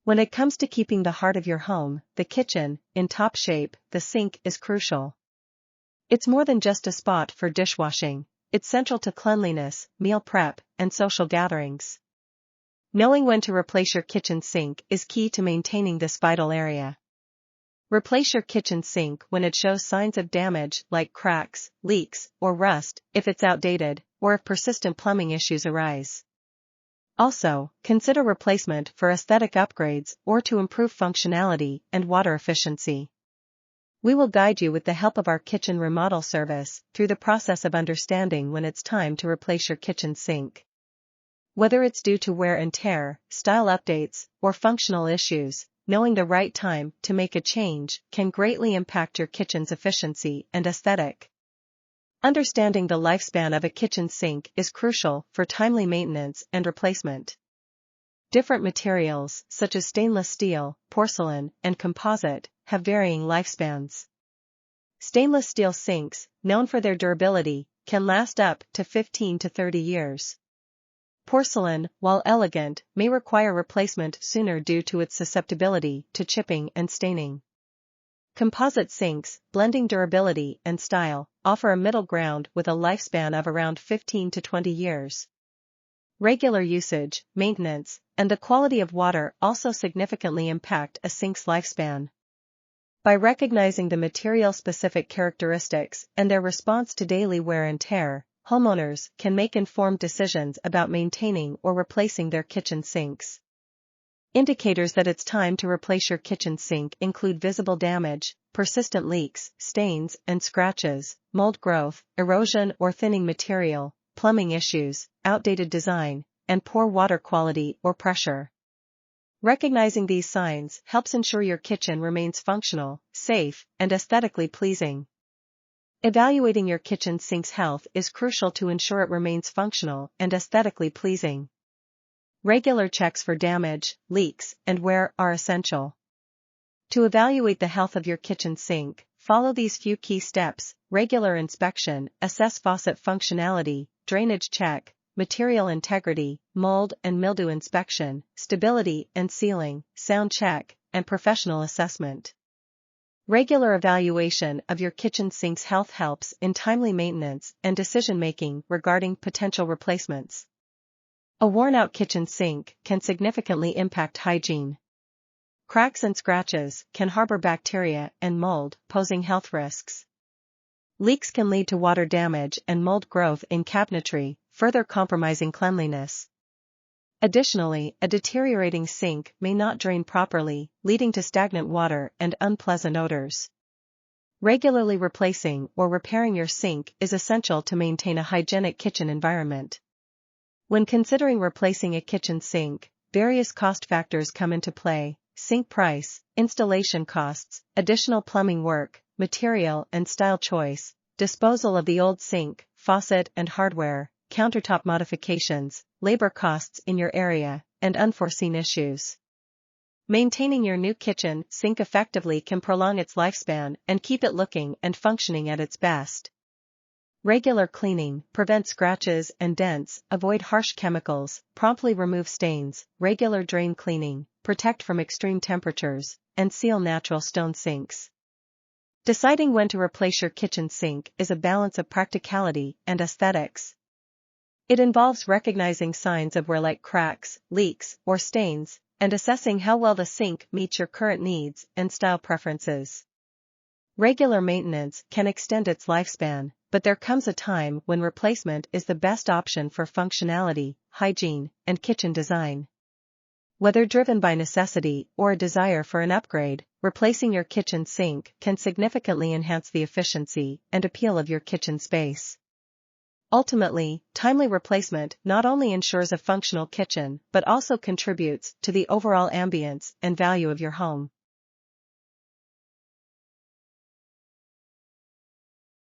When it comes to keeping the heart of your home, the kitchen, in top shape, the sink is crucial. It's more than just a spot for dishwashing, it's central to cleanliness, meal prep, and social gatherings. Knowing when to replace your kitchen sink is key to maintaining this vital area. Replace your kitchen sink when it shows signs of damage like cracks, leaks, or rust, if it's outdated, or if persistent plumbing issues arise. Also, consider replacement for aesthetic upgrades or to improve functionality and water efficiency. We will guide you with the help of our kitchen remodel service through the process of understanding when it's time to replace your kitchen sink. Whether it's due to wear and tear, style updates, or functional issues, knowing the right time to make a change can greatly impact your kitchen's efficiency and aesthetic. Understanding the lifespan of a kitchen sink is crucial for timely maintenance and replacement. Different materials, such as stainless steel, porcelain, and composite, have varying lifespans. Stainless steel sinks, known for their durability, can last up to 15 to 30 years. Porcelain, while elegant, may require replacement sooner due to its susceptibility to chipping and staining. Composite sinks, blending durability and style, offer a middle ground with a lifespan of around 15 to 20 years. Regular usage, maintenance, and the quality of water also significantly impact a sink's lifespan. By recognizing the material-specific characteristics and their response to daily wear and tear, homeowners can make informed decisions about maintaining or replacing their kitchen sinks. Indicators that it's time to replace your kitchen sink include visible damage, persistent leaks, stains and scratches, mold growth, erosion or thinning material, plumbing issues, outdated design, and poor water quality or pressure. Recognizing these signs helps ensure your kitchen remains functional, safe, and aesthetically pleasing. Evaluating your kitchen sink's health is crucial to ensure it remains functional and aesthetically pleasing. Regular checks for damage, leaks, and wear are essential. To evaluate the health of your kitchen sink, follow these few key steps: regular inspection, assess faucet functionality, drainage check, material integrity, mold and mildew inspection, stability and sealing, sound check, and professional assessment. Regular evaluation of your kitchen sink's health helps in timely maintenance and decision-making regarding potential replacements. A worn-out kitchen sink can significantly impact hygiene. Cracks and scratches can harbor bacteria and mold, posing health risks. Leaks can lead to water damage and mold growth in cabinetry, further compromising cleanliness. Additionally, a deteriorating sink may not drain properly, leading to stagnant water and unpleasant odors. Regularly replacing or repairing your sink is essential to maintain a hygienic kitchen environment. When considering replacing a kitchen sink, various cost factors come into play: sink price, installation costs, additional plumbing work, material and style choice, disposal of the old sink, faucet and hardware, countertop modifications, labor costs in your area, and unforeseen issues. Maintaining your new kitchen sink effectively can prolong its lifespan and keep it looking and functioning at its best. Regular cleaning, prevent scratches and dents, avoid harsh chemicals, promptly remove stains, regular drain cleaning, protect from extreme temperatures, and seal natural stone sinks. Deciding when to replace your kitchen sink is a balance of practicality and aesthetics. It involves recognizing signs of wear like cracks, leaks, or stains, and assessing how well the sink meets your current needs and style preferences. Regular maintenance can extend its lifespan, but there comes a time when replacement is the best option for functionality, hygiene, and kitchen design. Whether driven by necessity or a desire for an upgrade, replacing your kitchen sink can significantly enhance the efficiency and appeal of your kitchen space. Ultimately, timely replacement not only ensures a functional kitchen but also contributes to the overall ambience and value of your home.